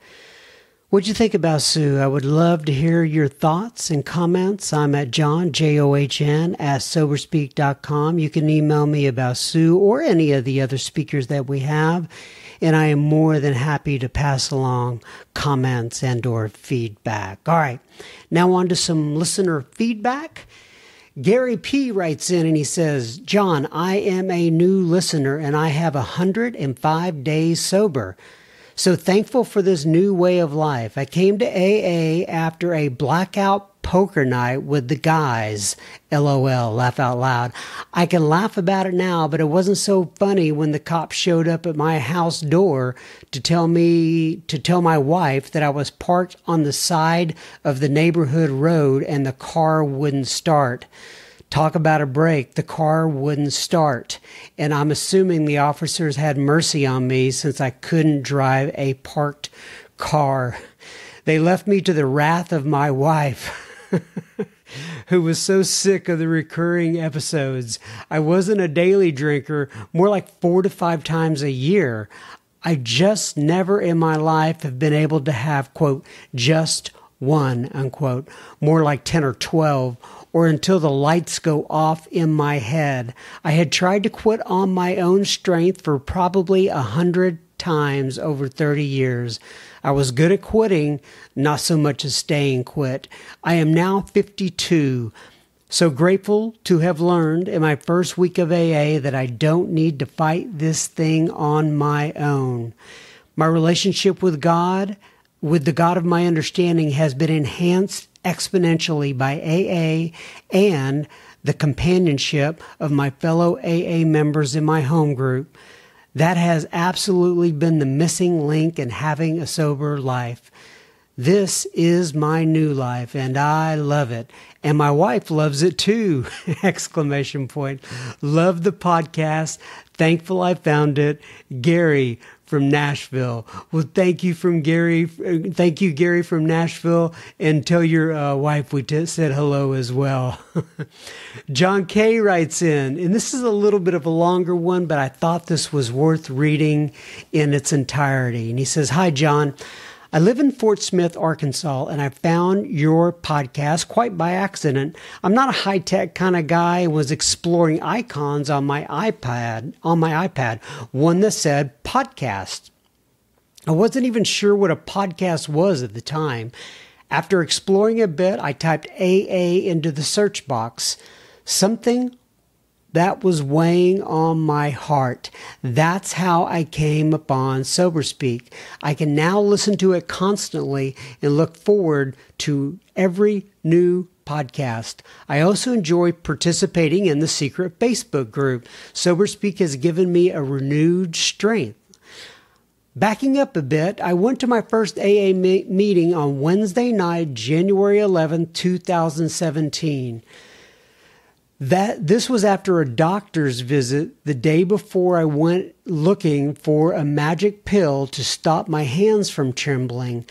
What'd you think about Sue? I would love to hear your thoughts and comments. I'm at John, John, at soberspeak.com. You can email me about Sue or any of the other speakers that we have, and I am more than happy to pass along comments and or feedback. All right, now on to some listener feedback. Gary P. writes in and he says, John, I am a new listener and I have 105 days sober. So thankful for this new way of life. I came to AA after a blackout poker night with the guys. LOL, laugh out loud. I can laugh about it now, but it wasn't so funny when the cops showed up at my house door to tell my wife that I was parked on the side of the neighborhood road and the car wouldn't start. Talk about a break. The car wouldn't start. And I'm assuming the officers had mercy on me since I couldn't drive a parked car. They left me to the wrath of my wife, who was so sick of the recurring episodes. I wasn't a daily drinker, more like 4 to 5 times a year. I just never in my life have been able to have, quote, just one, unquote, more like 10 or 12, or until the lights go off in my head. I had tried to quit on my own strength for probably 100 times over 30 years. I was good at quitting, not so much as staying quit. I am now 52. So grateful to have learned in my first week of AA that I don't need to fight this thing on my own. My relationship with God, with the God of my understanding, has been enhanced exponentially by AA and the companionship of my fellow AA members in my home group. That has absolutely been the missing link in having a sober life. This is my new life, and I love it. And my wife loves it too! Exclamation point. Love the podcast. Thankful I found it. Gary from Nashville. Well, thank you, Gary from Nashville, and tell your wife we said hello as well. John K. writes in, and this is a little bit of a longer one, but I thought this was worth reading in its entirety. And he says, Hi, John. I live in Fort Smith, Arkansas, and I found your podcast quite by accident. I'm not a high-tech kind of guy and was exploring icons on my iPad, one that said podcast. I wasn't even sure what a podcast was at the time. After exploring a bit, I typed AA into the search box. Something that was weighing on my heart. That's how I came upon SoberSpeak. I can now listen to it constantly and look forward to every new podcast. I also enjoy participating in the secret Facebook group. SoberSpeak has given me a renewed strength. Backing up a bit, I went to my first AA meeting on Wednesday night, January 11, 2017. This was after a doctor's visit the day before I went looking for a magic pill to stop my hands from trembling.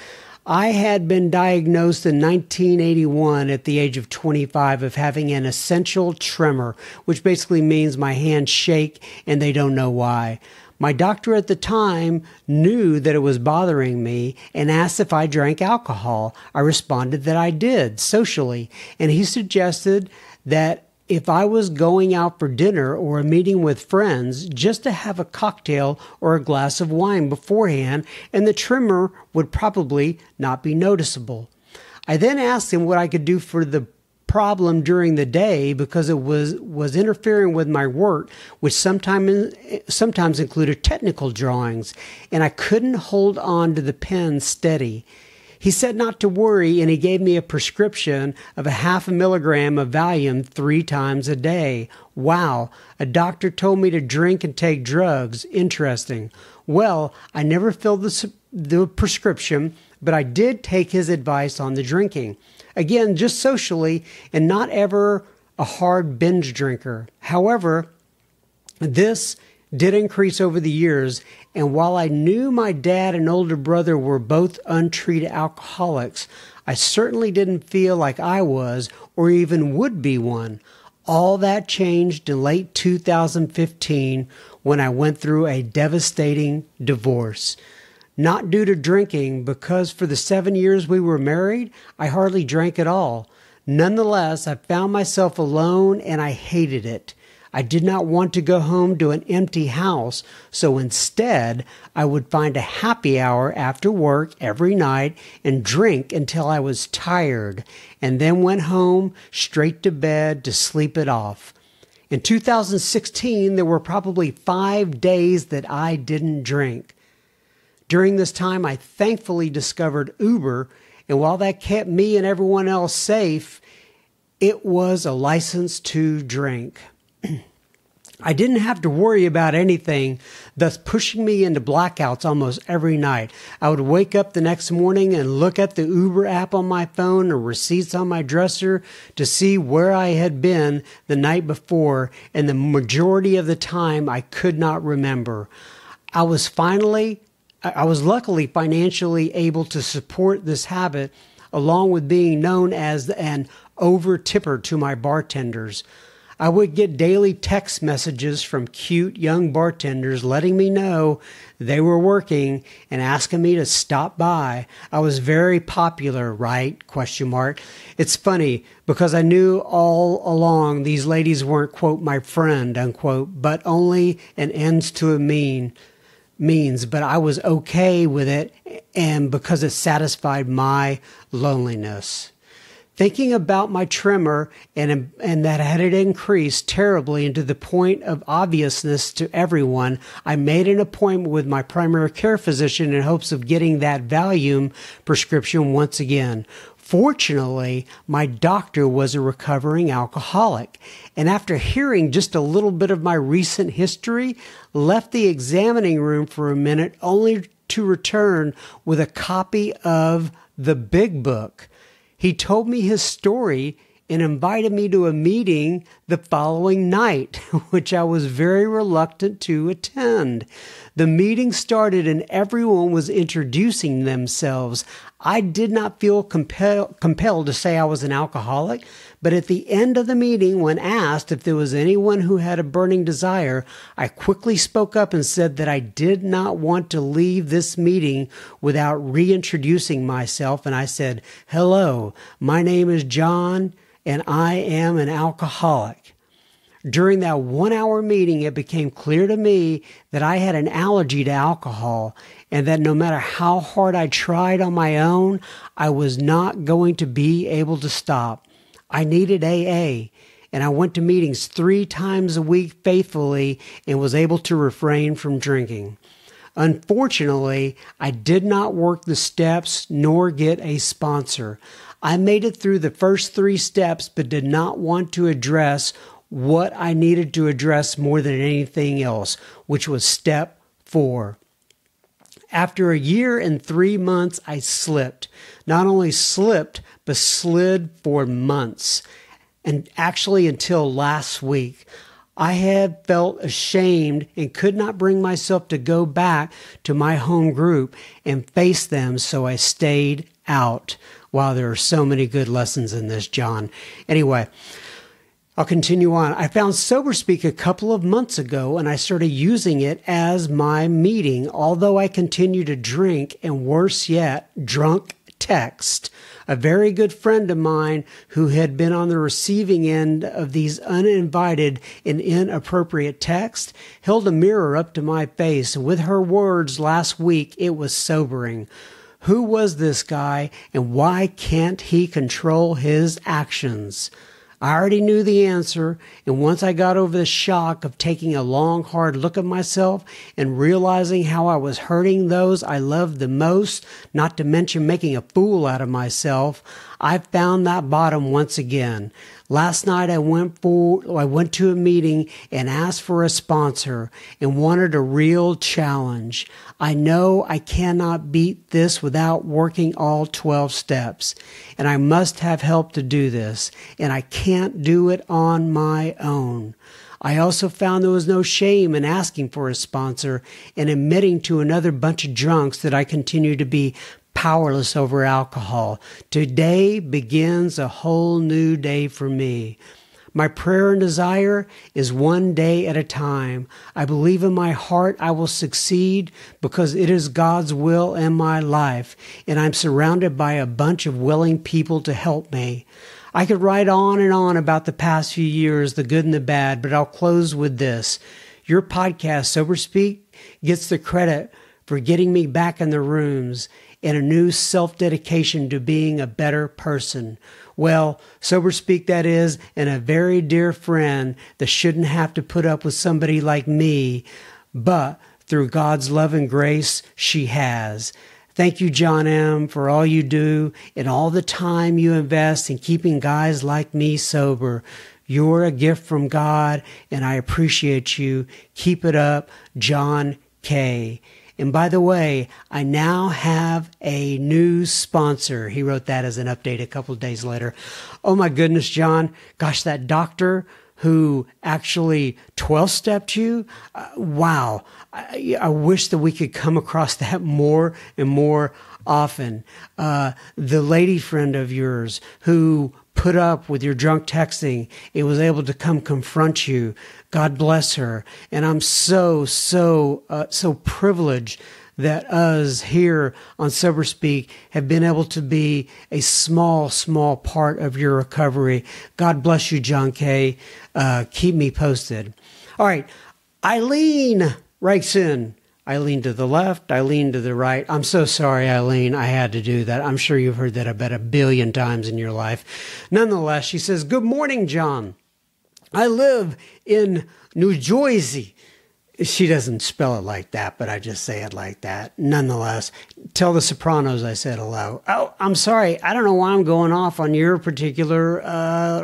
I had been diagnosed in 1981 at the age of 25 of having an essential tremor, which basically means my hands shake and they don't know why. My doctor at the time knew that it was bothering me and asked if I drank alcohol. I responded that I did, socially, and he suggested that if I was going out for dinner or a meeting with friends, just to have a cocktail or a glass of wine beforehand, and the tremor would probably not be noticeable. I then asked him what I could do for the problem during the day because it was interfering with my work, which sometimes included technical drawings, and I couldn't hold on to the pen steady. He said not to worry, and he gave me a prescription of 0.5 milligram of Valium 3 times a day. Wow, a doctor told me to drink and take drugs. Interesting. Well, I never filled the prescription, but I did take his advice on the drinking. Again, just socially, and not ever a hard binge drinker. However, this did increase over the years, and while I knew my dad and older brother were both untreated alcoholics, I certainly didn't feel like I was or even would be one. All that changed in late 2015 when I went through a devastating divorce. Not due to drinking, because for the 7 years we were married, I hardly drank at all. Nonetheless, I found myself alone and I hated it. I did not want to go home to an empty house, so instead I would find a happy hour after work every night and drink until I was tired, and then went home straight to bed to sleep it off. In 2016, there were probably 5 days that I didn't drink. During this time, I thankfully discovered Uber, and while that kept me and everyone else safe, it was a license to drink. I didn't have to worry about anything, thus pushing me into blackouts almost every night. I would wake up the next morning and look at the Uber app on my phone or receipts on my dresser to see where I had been the night before, and the majority of the time I could not remember. I was luckily financially able to support this habit, along with being known as an over-tipper to my bartenders. I would get daily text messages from cute young bartenders letting me know they were working and asking me to stop by. I was very popular, right? ? It's funny because I knew all along these ladies weren't, quote, my friend, unquote, but only an ends to a means, but I was okay with it, and because it satisfied my loneliness. Thinking about my tremor and that had it increased terribly into the point of obviousness to everyone, I made an appointment with my primary care physician in hopes of getting that Valium prescription once again. Fortunately, my doctor was a recovering alcoholic, and after hearing just a little bit of my recent history, left the examining room for a minute only to return with a copy of the Big Book. He told me his story and invited me to a meeting the following night, which I was very reluctant to attend. The meeting started and everyone was introducing themselves. I did not feel compelled to say I was an alcoholic, but at the end of the meeting, when asked if there was anyone who had a burning desire, I quickly spoke up and said that I did not want to leave this meeting without reintroducing myself, and I said, "Hello, my name is John, and I am an alcoholic." During that 1-hour meeting, it became clear to me that I had an allergy to alcohol, and that no matter how hard I tried on my own, I was not going to be able to stop. I needed AA, and I went to meetings 3 times a week faithfully and was able to refrain from drinking. Unfortunately, I did not work the steps nor get a sponsor. I made it through the first 3 steps, but did not want to address what I needed to address more than anything else, which was step 4. After a year and 3 months, I slipped. Not only slipped, but slid for months. And actually until last week, I had felt ashamed and could not bring myself to go back to my home group and face them, so I stayed out. Wow, there are so many good lessons in this, John. Anyway, I'll continue on. I found SoberSpeak a couple of months ago, and I started using it as my meeting, although I continue to drink, and worse yet, drunk text. A very good friend of mine who had been on the receiving end of these uninvited and inappropriate texts held a mirror up to my face, and with her words last week, it was sobering. Who was this guy, and why can't he control his actions? I already knew the answer, and once I got over the shock of taking a long, hard look at myself and realizing how I was hurting those I loved the most, not to mention making a fool out of myself, I found that bottom once again. Last night I went to a meeting and asked for a sponsor and wanted a real challenge. I know I cannot beat this without working all 12 steps, and I must have help to do this, and I can't do it on my own. I also found there was no shame in asking for a sponsor and admitting to another bunch of drunks that I continue to be powerless over alcohol. Today begins a whole new day for me. My prayer and desire is one day at a time. I believe in my heart I will succeed because it is God's will in my life, and I'm surrounded by a bunch of willing people to help me. I could write on and on about the past few years, the good and the bad, but I'll close with this. Your podcast, Sober Speak, gets the credit for getting me back in the rooms and a new self-dedication to being a better person. Well, Sober Speak, that is, and a very dear friend that shouldn't have to put up with somebody like me, but through God's love and grace, she has. Thank you, John M., for all you do and all the time you invest in keeping guys like me sober. You're a gift from God, and I appreciate you. Keep it up, John K. And by the way, I now have a new sponsor. He wrote that as an update a couple of days later. Oh my goodness, John. Gosh, that doctor who actually 12-stepped you. Wow. I wish that we could come across that more and more often. The lady friend of yours who put up with your drunk texting and was able to come confront you. God bless her. And I'm so privileged that us here on Sober Speak have been able to be a small part of your recovery. God bless you, John K. Keep me posted. All right. Eileen writes in. Eileen to the left, Eileen to the right. I'm so sorry, Eileen. I had to do that. I'm sure you've heard that about 1 billion times in your life. Nonetheless, she says, "Good morning, John. I live in New Jersey." She doesn't spell it like that, but I just say it like that. Nonetheless, tell the Sopranos I said hello. Oh, I'm sorry. I don't know why I'm going off on your particular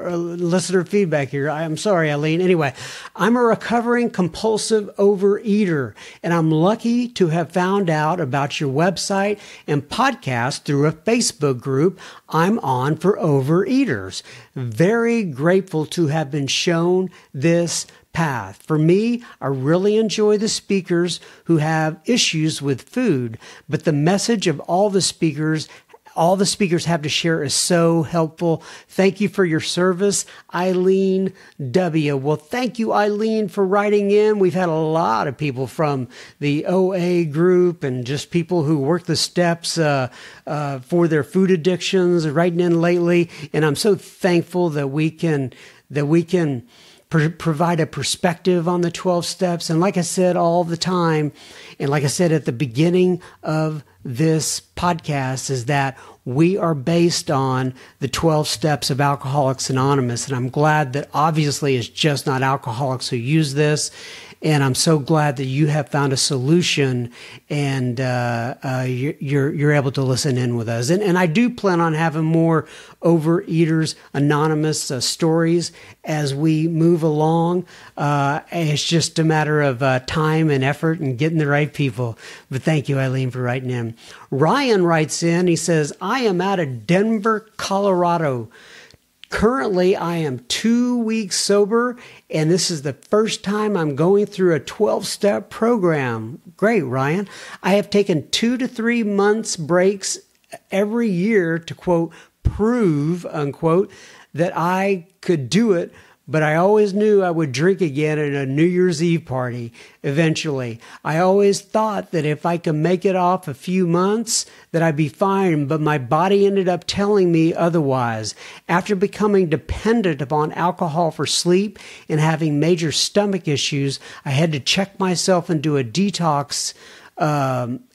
listener feedback here. I'm sorry, Eileen. Anyway, I'm a recovering compulsive overeater, and I'm lucky to have found out about your website and podcast through a Facebook group I'm on for overeaters. Very grateful to have been shown this path. For me, I really enjoy the speakers who have issues with food, but the message of all the speakers have to share is so helpful. Thank you for your service, Eileen W. Well, thank you, Eileen, for writing in. We've had a lot of people from the OA group and just people who work the steps for their food addictions writing in lately. And I'm so thankful that we can provide a perspective on the 12 steps. And like I said all the time, and like I said at the beginning of this podcast, is that we are based on the 12 steps of Alcoholics Anonymous. And I'm glad that obviously it's just not alcoholics who use this. And I'm so glad that you have found a solution and you're able to listen in with us. And I do plan on having more Overeaters Anonymous stories as we move along. It's just a matter of time and effort and getting the right people. But thank you, Eileen, for writing in. Ryan writes in. He says, "I am out of Denver, Colorado. Currently, I am 2 weeks sober, and this is the first time I'm going through a 12-step program." Great, Ryan. "I have taken 2 to 3 months breaks every year to, quote, prove, unquote, that I could do it, but I always knew I would drink again at a New Year's Eve party eventually. I always thought that if I could make it off a few months, that I'd be fine, but my body ended up telling me otherwise. After becoming dependent upon alcohol for sleep and having major stomach issues, I had to check myself and do a detox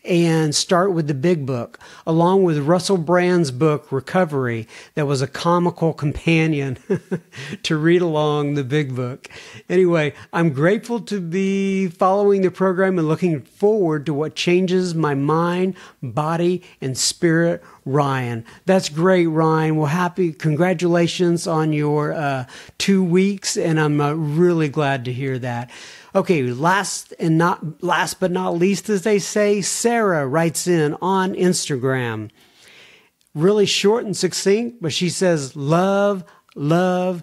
and start with the big book, along with Russell Brand's book, Recovery, that was a comical companion to read along the big book. Anyway, I'm grateful to be following the program and looking forward to what changes my mind, body, and spirit. Ryan." That's great, Ryan. Well, congratulations on your 2 weeks, and I'm really glad to hear that. Okay, last but not least, as they say, Sarah writes in on Instagram. Really short and succinct, but she says, love the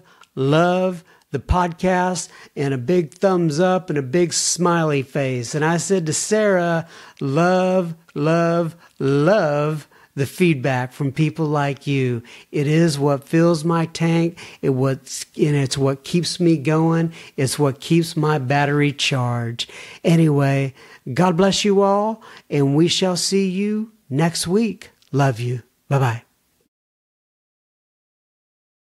podcast, and a big thumbs up and a big smiley face. And I said to Sarah, love the feedback from people like you. It is what fills my tank. It's what keeps me going. It's what keeps my battery charged. Anyway, God bless you all, and we shall see you next week. Love you. Bye-bye.